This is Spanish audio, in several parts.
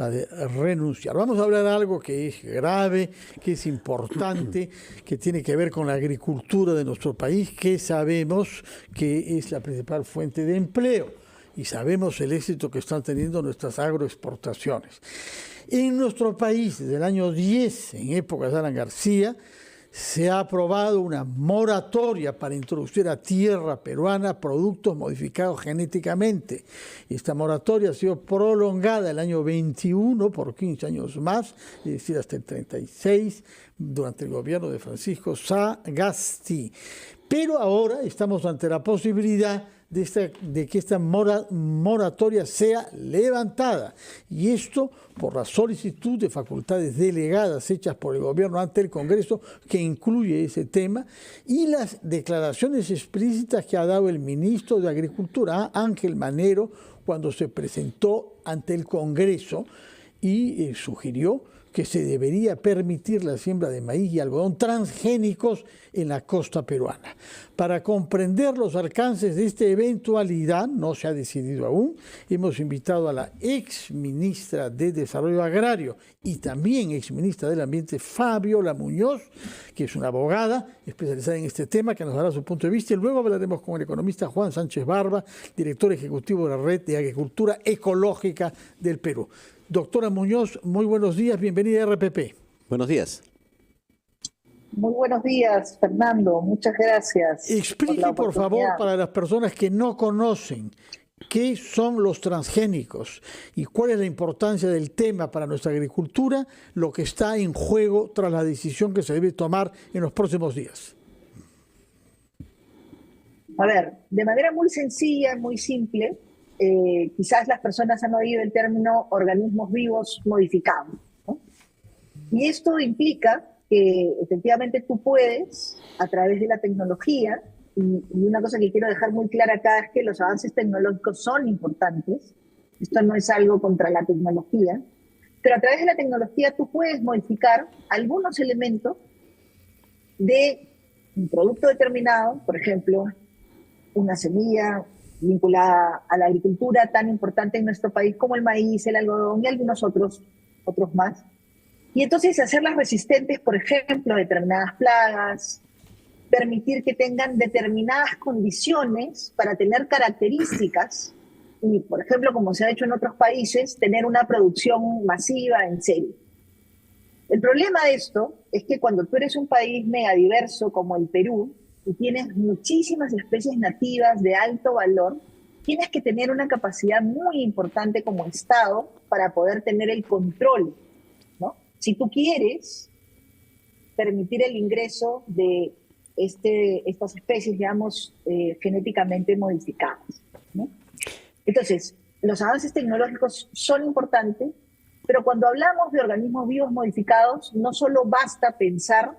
la de renunciar. Vamos a hablar de algo que es grave, que es importante, que tiene que ver con la agricultura de nuestro país, que sabemos que es la principal fuente de empleo y sabemos el éxito que están teniendo nuestras agroexportaciones. En nuestro país, desde el año 10, en época de Alan García, se ha aprobado una moratoria para introducir a tierra peruana productos modificados genéticamente. Esta moratoria ha sido prolongada el año 21 por 15 años más, es decir, hasta el 36, durante el gobierno de Francisco Sagasti. Pero ahora estamos ante la posibilidad de que esta moratoria sea levantada. Y esto por la solicitud de facultades delegadas hechas por el gobierno ante el Congreso, que incluye ese tema, y las declaraciones explícitas que ha dado el ministro de Agricultura, Ángel Manero, cuando se presentó ante el Congreso y sugirió que se debería permitir la siembra de maíz y algodón transgénicos en la costa peruana. Para comprender los alcances de esta eventualidad, no se ha decidido aún, hemos invitado a la ex ministra de Desarrollo Agrario y también ex ministra del Ambiente, Fabiola Muñoz, que es una abogada especializada en este tema, que nos dará su punto de vista, y luego hablaremos con el economista Juan Sánchez Barba, director ejecutivo de la Red de Agricultura Ecológica del Perú. Doctora Muñoz, muy buenos días, bienvenida a RPP. Buenos días. Muy buenos días, Fernando, muchas gracias. Explique, por favor, para las personas que no conocen, qué son los transgénicos y cuál es la importancia del tema para nuestra agricultura, lo que está en juego tras la decisión que se debe tomar en los próximos días. A ver, de manera muy sencilla, muy simple, quizás las personas han oído el término organismos vivos modificados, ¿no? Y esto implica que efectivamente tú puedes, a través de la tecnología, y una cosa que quiero dejar muy clara acá es que los avances tecnológicos son importantes, esto no es algo contra la tecnología, pero a través de la tecnología tú puedes modificar algunos elementos de un producto determinado, por ejemplo, una semilla vinculada a la agricultura tan importante en nuestro país como el maíz, el algodón y algunos otros más. Y entonces hacerlas resistentes, por ejemplo, a determinadas plagas, permitir que tengan determinadas condiciones para tener características y, por ejemplo, como se ha hecho en otros países, tener una producción masiva en serie. El problema de esto es que cuando tú eres un país megadiverso como el Perú, y tienes muchísimas especies nativas de alto valor, tienes que tener una capacidad muy importante como Estado para poder tener el control, ¿no? Si tú quieres permitir el ingreso de estas especies, digamos, genéticamente modificadas, ¿no? Entonces, los avances tecnológicos son importantes, pero cuando hablamos de organismos vivos modificados, no solo basta pensar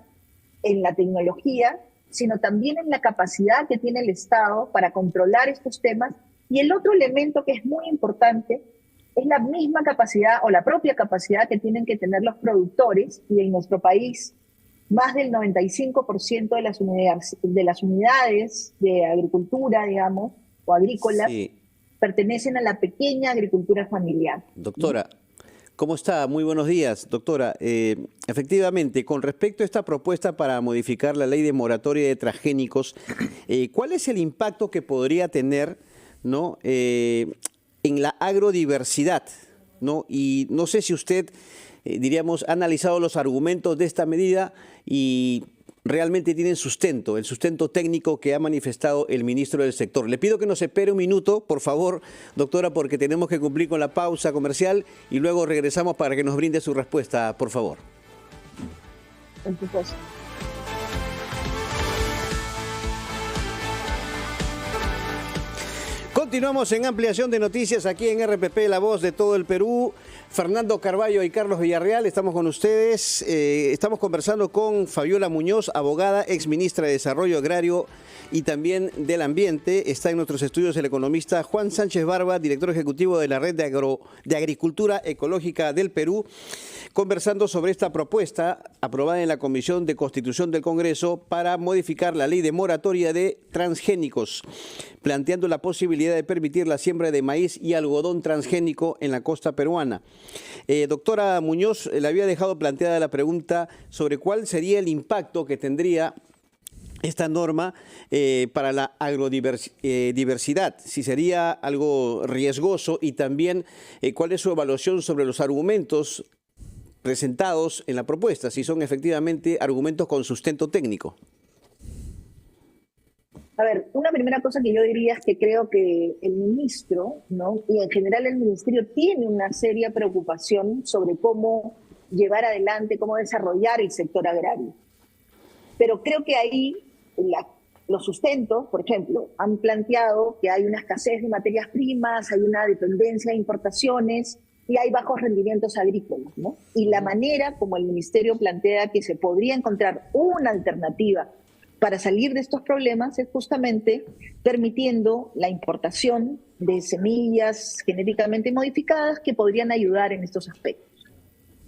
en la tecnología, sino también en la capacidad que tiene el Estado para controlar estos temas. Y el otro elemento que es muy importante es la misma capacidad o la propia capacidad que tienen que tener los productores, y en nuestro país más del 95% de las unidades de agricultura, digamos, o agrícolas, sí, pertenecen a la pequeña agricultura familiar. Doctora, ¿cómo está? Muy buenos días, doctora. Efectivamente, con respecto a esta propuesta para modificar la ley de moratoria de transgénicos, ¿cuál es el impacto que podría tener, ¿no?, en la agrodiversidad, ¿no? Y no sé si usted, diríamos, ha analizado los argumentos de esta medida y realmente tienen sustento, el sustento técnico que ha manifestado el ministro del sector. Le pido que nos espere un minuto, por favor, doctora, porque tenemos que cumplir con la pausa comercial y luego regresamos para que nos brinde su respuesta, por favor. Por supuesto. Continuamos en ampliación de noticias aquí en RPP, la voz de todo el Perú. Fernando Carballo y Carlos Villarreal, estamos con ustedes. Estamos conversando con Fabiola Muñoz, abogada, ex ministra de Desarrollo Agrario y también del Ambiente. Está en nuestros estudios el economista Juan Sánchez Barba, director ejecutivo de la Red de Agricultura Ecológica del Perú, conversando sobre esta propuesta aprobada en la Comisión de Constitución del Congreso para modificar la ley de moratoria de transgénicos, planteando la posibilidad de de permitir la siembra de maíz y algodón transgénico en la costa peruana. Doctora Muñoz, le había dejado planteada la pregunta sobre cuál sería el impacto que tendría esta norma para la agrodiversidad, si sería algo riesgoso, y también cuál es su evaluación sobre los argumentos presentados en la propuesta, si son efectivamente argumentos con sustento técnico. A ver, una primera cosa que yo diría es que creo que el ministro, ¿no?, y en general el ministerio tiene una seria preocupación sobre cómo llevar adelante, cómo desarrollar el sector agrario. Pero creo que ahí los sustentos, por ejemplo, han planteado que hay una escasez de materias primas, hay una dependencia de importaciones y hay bajos rendimientos agrícolas, ¿no? Y la manera como el ministerio plantea que se podría encontrar una alternativa para salir de estos problemas es justamente permitiendo la importación de semillas genéticamente modificadas que podrían ayudar en estos aspectos.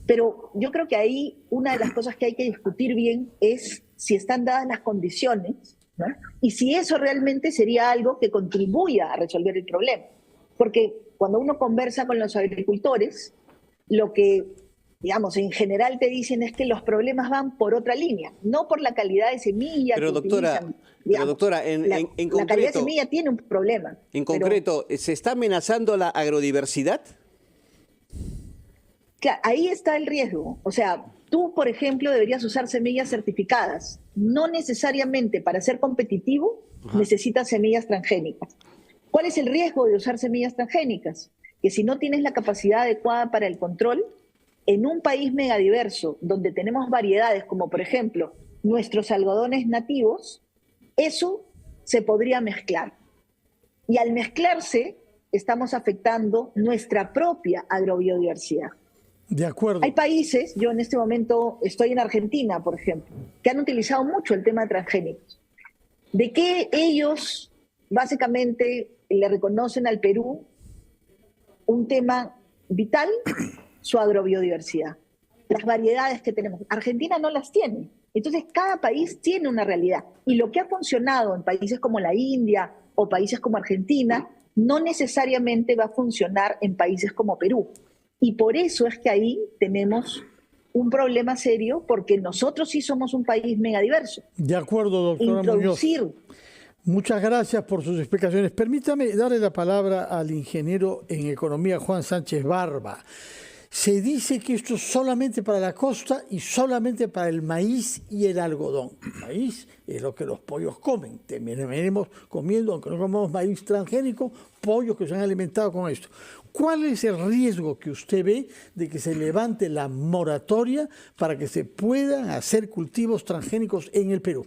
Pero yo creo que ahí una de las cosas que hay que discutir bien es si están dadas las condiciones, ¿no?, y si eso realmente sería algo que contribuya a resolver el problema. Porque cuando uno conversa con los agricultores, lo que, digamos, en general te dicen es que los problemas van por otra línea, no por la calidad de semilla. Pero que utilizan, digamos, en concreto, la calidad de semilla tiene un problema. En concreto, ¿se está amenazando la agrodiversidad? Claro, ahí está el riesgo. O sea, tú, por ejemplo, deberías usar semillas certificadas. No necesariamente para ser competitivo necesitas semillas transgénicas. ¿Cuál es el riesgo de usar semillas transgénicas? Que si no tienes la capacidad adecuada para el control, en un país megadiverso, donde tenemos variedades como, por ejemplo, nuestros algodones nativos, eso se podría mezclar. Y al mezclarse, estamos afectando nuestra propia agrobiodiversidad. De acuerdo. Hay países, yo en este momento estoy en Argentina, por ejemplo, que han utilizado mucho el tema de transgénicos. De que ellos básicamente le reconocen al Perú un tema vital, su agrobiodiversidad, las variedades que tenemos. Argentina no las tiene. Entonces, cada país tiene una realidad. Y lo que ha funcionado en países como la India o países como Argentina, no necesariamente va a funcionar en países como Perú. Y por eso es que ahí tenemos un problema serio, porque nosotros sí somos un país megadiverso. De acuerdo, doctora Muñoz. Muchas gracias por sus explicaciones. Permítame darle la palabra al ingeniero en economía Juan Sánchez Barba. Se dice que esto es solamente para la costa y solamente para el maíz y el algodón. El maíz es lo que los pollos comen. Terminaremos comiendo, aunque no comamos maíz transgénico, pollos que se han alimentado con esto. ¿Cuál es el riesgo que usted ve de que se levante la moratoria para que se puedan hacer cultivos transgénicos en el Perú?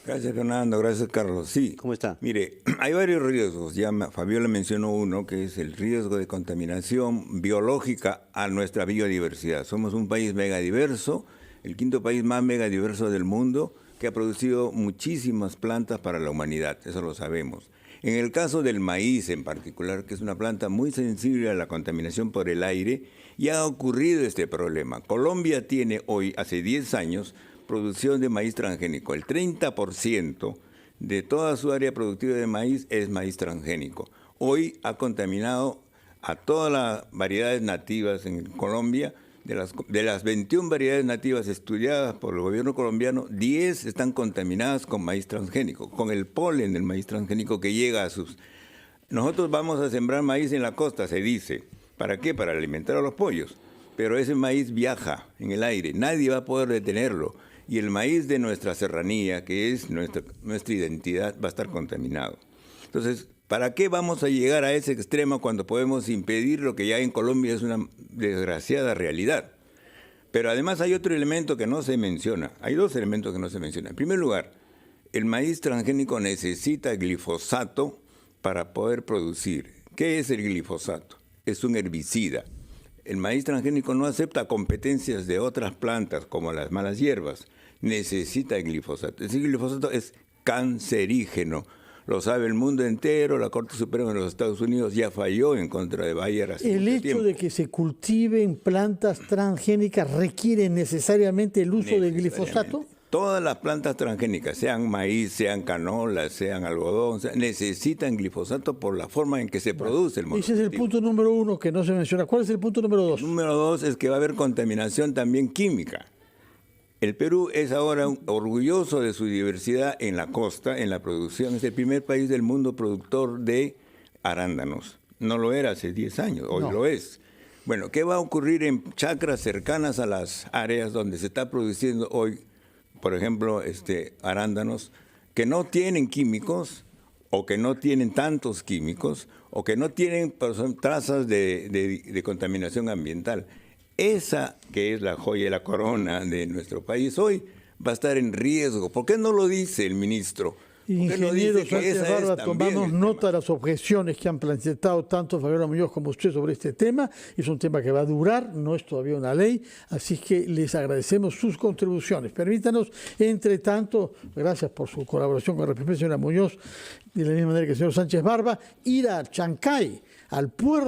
Gracias, Fernando. Gracias, Carlos. Sí. ¿Cómo está? Mire, hay varios riesgos. Ya Fabiola mencionó uno, que es el riesgo de contaminación biológica a nuestra biodiversidad. Somos un país megadiverso, el quinto país más megadiverso del mundo, que ha producido muchísimas plantas para la humanidad. Eso lo sabemos. En el caso del maíz en particular, que es una planta muy sensible a la contaminación por el aire, ya ha ocurrido este problema. Colombia tiene hoy, hace 10 años, producción de maíz transgénico. El 30% de toda su área productiva de maíz es maíz transgénico. Hoy ha contaminado a todas las variedades nativas en Colombia. De las 21 variedades nativas estudiadas por el gobierno colombiano, 10 están contaminadas con maíz transgénico, con el polen del maíz transgénico que llega a sus... Nosotros vamos a sembrar maíz en la costa, se dice. ¿Para qué? Para alimentar a los pollos. Pero ese maíz viaja en el aire, nadie va a poder detenerlo. Y el maíz de nuestra serranía, que es nuestra identidad, va a estar contaminado. Entonces, ¿para qué vamos a llegar a ese extremo cuando podemos impedir lo que ya en Colombia es una desgraciada realidad? Pero además hay otro elemento que no se menciona. Hay dos elementos que no se mencionan. En primer lugar, el maíz transgénico necesita glifosato para poder producir. ¿Qué es el glifosato? Es un herbicida. El maíz transgénico no acepta competencias de otras plantas como las malas hierbas. Necesita el glifosato. Ese glifosato es cancerígeno. Lo sabe el mundo entero. La Corte Suprema de los Estados Unidos ya falló en contra de Bayer hace mucho tiempo. ¿El hecho de que se cultiven plantas transgénicas requiere necesariamente el uso del glifosato? Todas las plantas transgénicas, sean maíz, sean canola, sean algodón, necesitan glifosato por la forma en que se produce el monocultivo. Ese es el punto número 1 que no se menciona. ¿Cuál es el punto número 2? El número 2 es que va a haber contaminación también química. El Perú es ahora orgulloso de su diversidad en la costa, en la producción. Es el primer país del mundo productor de arándanos. No lo era hace 10 años, hoy lo es. Bueno, ¿qué va a ocurrir en chacras cercanas a las áreas donde se está produciendo hoy, por ejemplo, arándanos, que no tienen químicos o que no tienen tantos químicos o que no tienen trazas de contaminación ambiental? Esa que es la joya y la corona de nuestro país hoy va a estar en riesgo. ¿Por qué no lo dice el ministro? Ingeniero Sánchez Barba, tomamos nota de las objeciones que han planteado tanto Fabiola Muñoz como usted sobre este tema. Es un tema que va a durar, no es todavía una ley, así que les agradecemos sus contribuciones. Permítanos, entre tanto, gracias por su colaboración con RPP, señora Muñoz, de la misma manera que el señor Sánchez Barba, ir a Chancay, al puerto